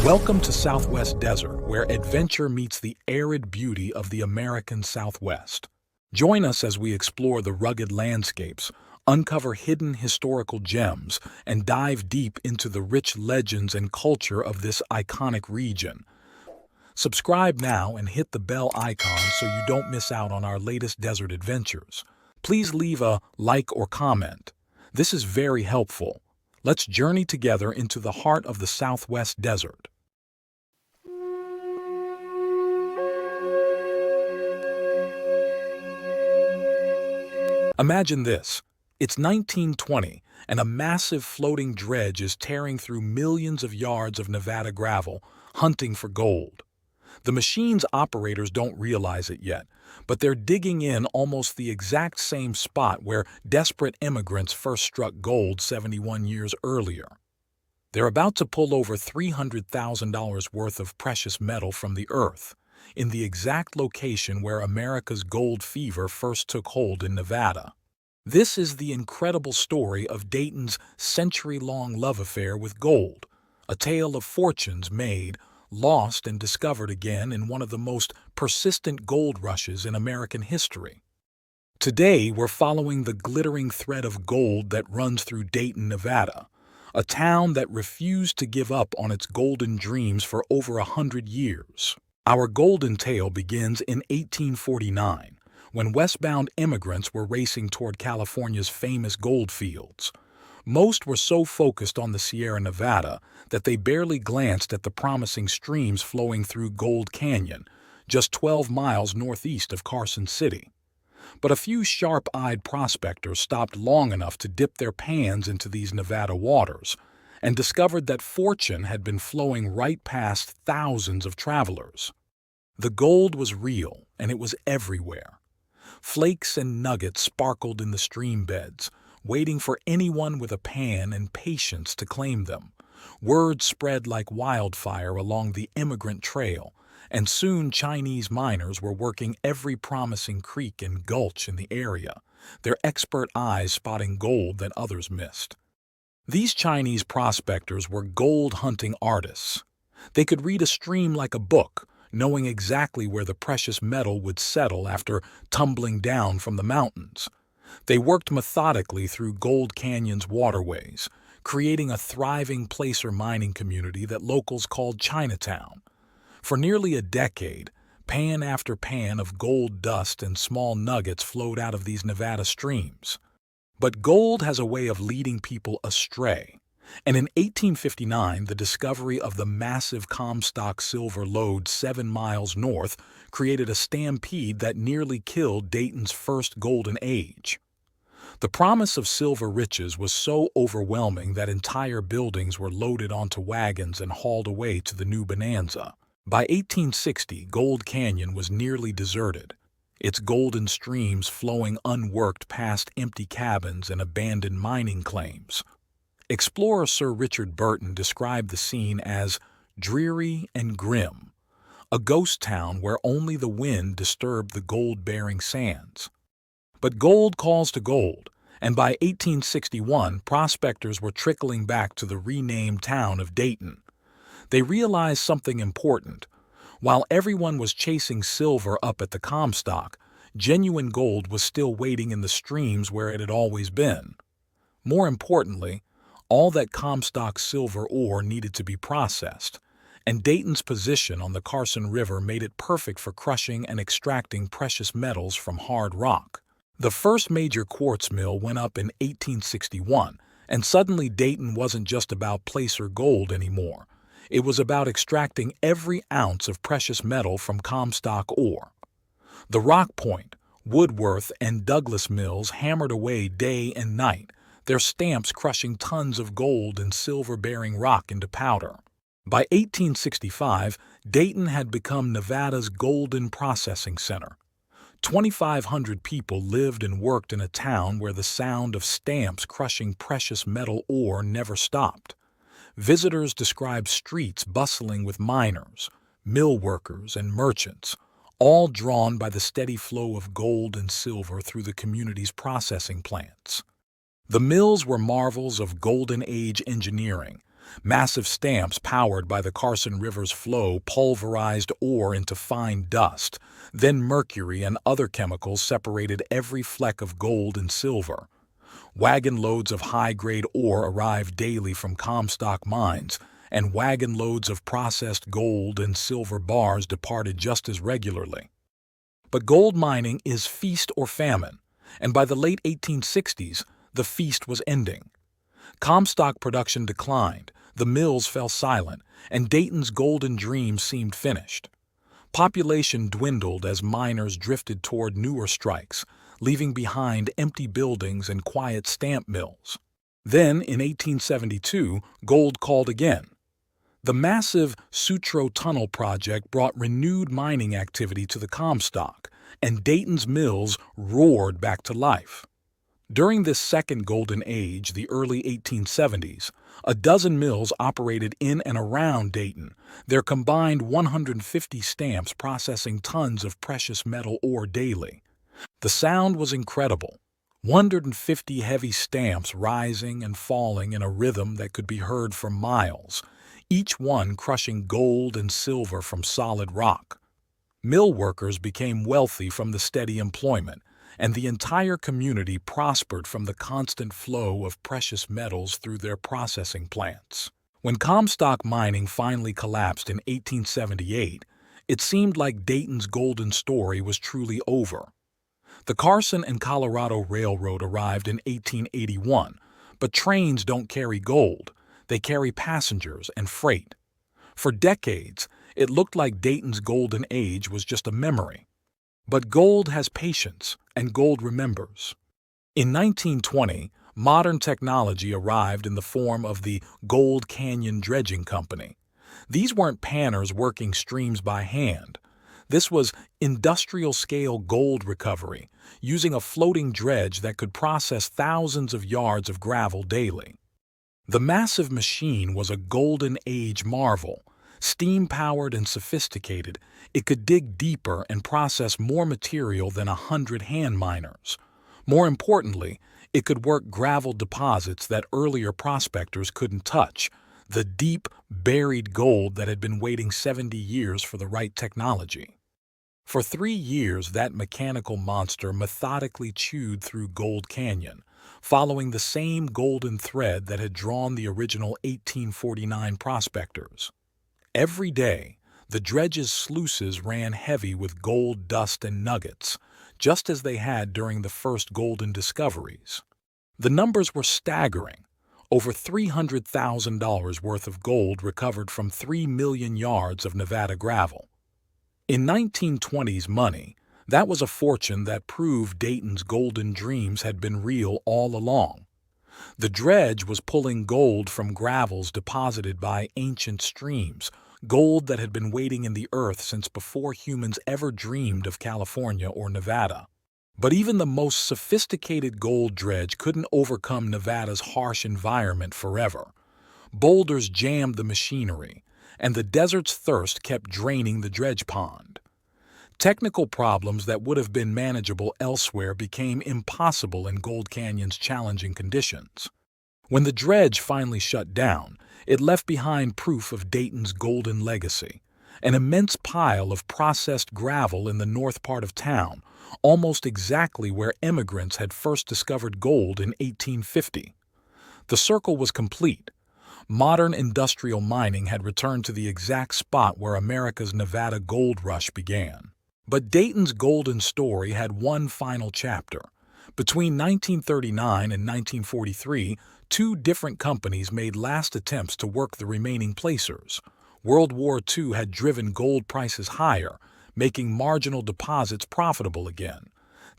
Welcome to Southwest Desert, where adventure meets the arid beauty of the American Southwest. Join us as we explore the rugged landscapes, uncover hidden historical gems, and dive deep into the rich legends and culture of this iconic region. Subscribe now and hit the bell icon so you don't miss out on our latest desert adventures. Please leave a like or comment. This is very helpful. Let's journey together into the heart of the Southwest Desert. Imagine this. It's 1920, and a massive floating dredge is tearing through millions of yards of Nevada gravel, hunting for gold. The machine's operators don't realize it yet, but they're digging in almost the exact same spot where desperate immigrants first struck gold 71 years earlier. They're about to pull over $300,000 worth of precious metal from the earth, in the exact location where America's gold fever first took hold in Nevada. This is the incredible story of Dayton's century-long love affair with gold, a tale of fortunes made, lost, and discovered again in one of the most persistent gold rushes in American history. Today, we're following the glittering thread of gold that runs through Dayton, Nevada, a town that refused to give up on its golden dreams for over 100 years. Our golden tale begins in 1849, when westbound immigrants were racing toward California's famous gold fields. Most were so focused on the Sierra Nevada that they barely glanced at the promising streams flowing through Gold Canyon, just 12 miles northeast of Carson City. But a few sharp-eyed prospectors stopped long enough to dip their pans into these Nevada waters and discovered that fortune had been flowing right past thousands of travelers. The gold was real, and it was everywhere. Flakes and nuggets sparkled in the stream beds, waiting for anyone with a pan and patience to claim them. Word spread like wildfire along the immigrant trail, and soon Chinese miners were working every promising creek and gulch in the area, their expert eyes spotting gold that others missed. These Chinese prospectors were gold-hunting artists. They could read a stream like a book, knowing exactly where the precious metal would settle after tumbling down from the mountains. They worked methodically through Gold Canyon's waterways, creating a thriving placer mining community that locals called Chinatown. For nearly a decade, pan after pan of gold dust and small nuggets flowed out of these Nevada streams. But gold has a way of leading people astray, and in 1859 the discovery of the massive Comstock Silver Lode 7 miles north created a stampede that nearly killed Dayton's first golden age. The promise of silver riches was so overwhelming that entire buildings were loaded onto wagons and hauled away to the new bonanza. By 1860, Gold Canyon was nearly deserted, its golden streams flowing unworked past empty cabins and abandoned mining claims. Explorer Sir Richard Burton described the scene as dreary and grim, a ghost town where only the wind disturbed the gold-bearing sands. But gold calls to gold, and by 1861, prospectors were trickling back to the renamed town of Dayton. They realized something important. While everyone was chasing silver up at the Comstock, genuine gold was still waiting in the streams where it had always been. More importantly, all that Comstock silver ore needed to be processed, and Dayton's position on the Carson River made it perfect for crushing and extracting precious metals from hard rock. The first major quartz mill went up in 1861, and suddenly Dayton wasn't just about placer gold anymore. It was about extracting every ounce of precious metal from Comstock ore. The Rock Point, Woodworth, and Douglas mills hammered away day and night, their stamps crushing tons of gold and silver-bearing rock into powder. By 1865, Dayton had become Nevada's golden processing center. 2,500 people lived and worked in a town where the sound of stamps crushing precious metal ore never stopped. Visitors describe streets bustling with miners, mill workers, and merchants, all drawn by the steady flow of gold and silver through the community's processing plants. The mills were marvels of Golden Age engineering, Massive stamps powered by the Carson River's flow pulverized ore into fine dust. Then mercury and other chemicals separated every fleck of gold and silver. Wagon loads of high-grade ore arrived daily from Comstock mines, and wagon loads of processed gold and silver bars departed just as regularly. But gold mining is feast or famine, and by the late 1860s, the feast was ending. Comstock production declined, the mills fell silent, and Dayton's golden dream seemed finished. Population dwindled as miners drifted toward newer strikes, leaving behind empty buildings and quiet stamp mills. Then, in 1872, gold called again. The massive Sutro Tunnel project brought renewed mining activity to the Comstock, and Dayton's mills roared back to life. During this second golden age, the early 1870s, a dozen mills operated in and around Dayton, their combined 150 stamps processing tons of precious metal ore daily. The sound was incredible. 150 heavy stamps rising and falling in a rhythm that could be heard for miles, each one crushing gold and silver from solid rock. Mill workers became wealthy from the steady employment, and the entire community prospered from the constant flow of precious metals through their processing plants. When Comstock mining finally collapsed in 1878, it seemed like Dayton's golden story was truly over. The Carson and Colorado Railroad arrived in 1881, but trains don't carry gold, they carry passengers and freight. For decades, it looked like Dayton's golden age was just a memory. But gold has patience, and gold remembers. In 1920, modern technology arrived in the form of the Gold Canyon Dredging Company. These weren't panners working streams by hand. This was industrial-scale gold recovery, using a floating dredge that could process thousands of yards of gravel daily. The massive machine was a golden age marvel. Steam-powered and sophisticated, it could dig deeper and process more material than 100 hand miners. More importantly, it could work gravel deposits that earlier prospectors couldn't touch, the deep, buried gold that had been waiting 70 years for the right technology. For 3 years, that mechanical monster methodically chewed through Gold Canyon, following the same golden thread that had drawn the original 1849 prospectors. Every day, the dredge's sluices ran heavy with gold dust and nuggets, just as they had during the first golden discoveries. The numbers were staggering. Over $300,000 worth of gold recovered from 3 million yards of Nevada gravel. In 1920s money, that was a fortune that proved Dayton's golden dreams had been real all along. The dredge was pulling gold from gravels deposited by ancient streams, gold that had been waiting in the earth since before humans ever dreamed of California or Nevada. But even the most sophisticated gold dredge couldn't overcome Nevada's harsh environment forever. Boulders jammed the machinery, and the desert's thirst kept draining the dredge pond. Technical problems that would have been manageable elsewhere became impossible in Gold Canyon's challenging conditions. When the dredge finally shut down, it left behind proof of Dayton's golden legacy, an immense pile of processed gravel in the north part of town, almost exactly where emigrants had first discovered gold in 1850. The circle was complete. Modern industrial mining had returned to the exact spot where America's Nevada gold rush began. But Dayton's golden story had one final chapter. Between 1939 and 1943, 2 different companies made last attempts to work the remaining placers. World War II had driven gold prices higher, making marginal deposits profitable again.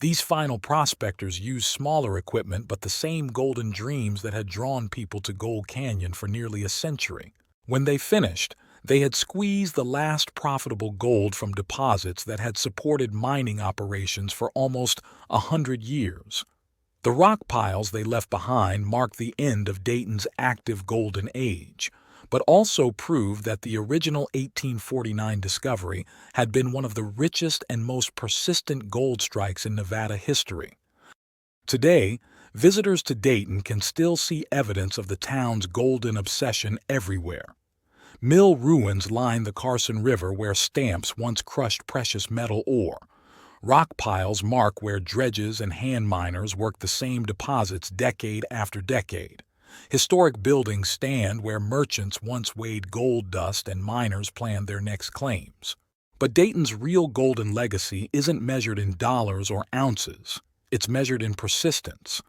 These final prospectors used smaller equipment but the same golden dreams that had drawn people to Gold Canyon for nearly a century. When they finished, they had squeezed the last profitable gold from deposits that had supported mining operations for almost 100 years. The rock piles they left behind marked the end of Dayton's active golden age, but also proved that the original 1849 discovery had been one of the richest and most persistent gold strikes in Nevada history. Today, Visitors to Dayton can still see evidence of the town's golden obsession everywhere. Mill ruins line the Carson River where stamps once crushed precious metal ore. Rock piles mark where dredges and hand miners worked the same deposits decade after decade. Historic buildings stand where merchants once weighed gold dust and miners planned their next claims. But Dayton's real golden legacy isn't measured in dollars or ounces. It's measured in persistence.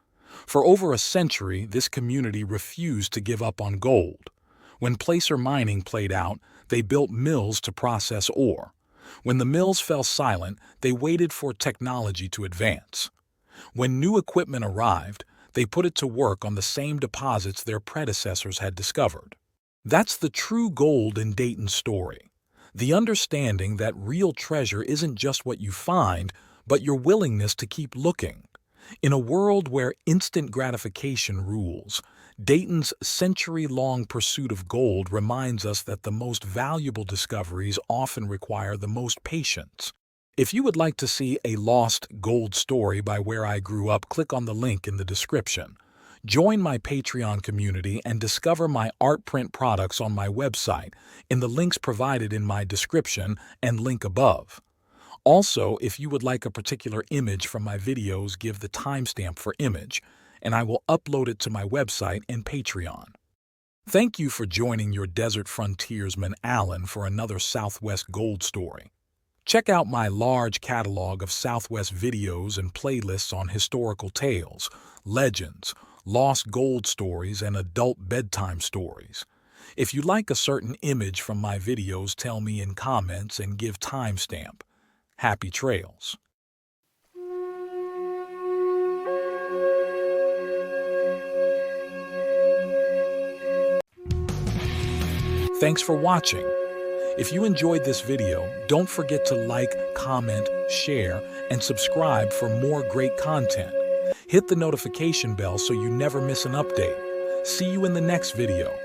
For over a century, this community refused to give up on gold. When placer mining played out, they built mills to process ore. When the mills fell silent, they waited for technology to advance. When new equipment arrived, they put it to work on the same deposits their predecessors had discovered. That's the true gold in Dayton's story. The understanding that real treasure isn't just what you find, but your willingness to keep looking. In a world where instant gratification rules, Dayton's century-long pursuit of gold reminds us that the most valuable discoveries often require the most patience. If you would like to see a lost gold story by where I grew up, click on the link in the description. Join my Patreon community and discover my art print products on my website in the links provided in my description and link above. Also, if you would like a particular image from my videos, give the timestamp for image, and I will upload it to my website and Patreon. Thank you for joining your desert frontiersman Alan for another Southwest gold story. Check out my large catalog of Southwest videos and playlists on historical tales, legends, lost gold stories, and adult bedtime stories. If you like a certain image from my videos, tell me in comments and give timestamp. Happy trails. Thanks for watching. If you enjoyed this video, don't forget to like, comment, share, and subscribe for more great content. Hit the notification bell so you never miss an update. See you in the next video.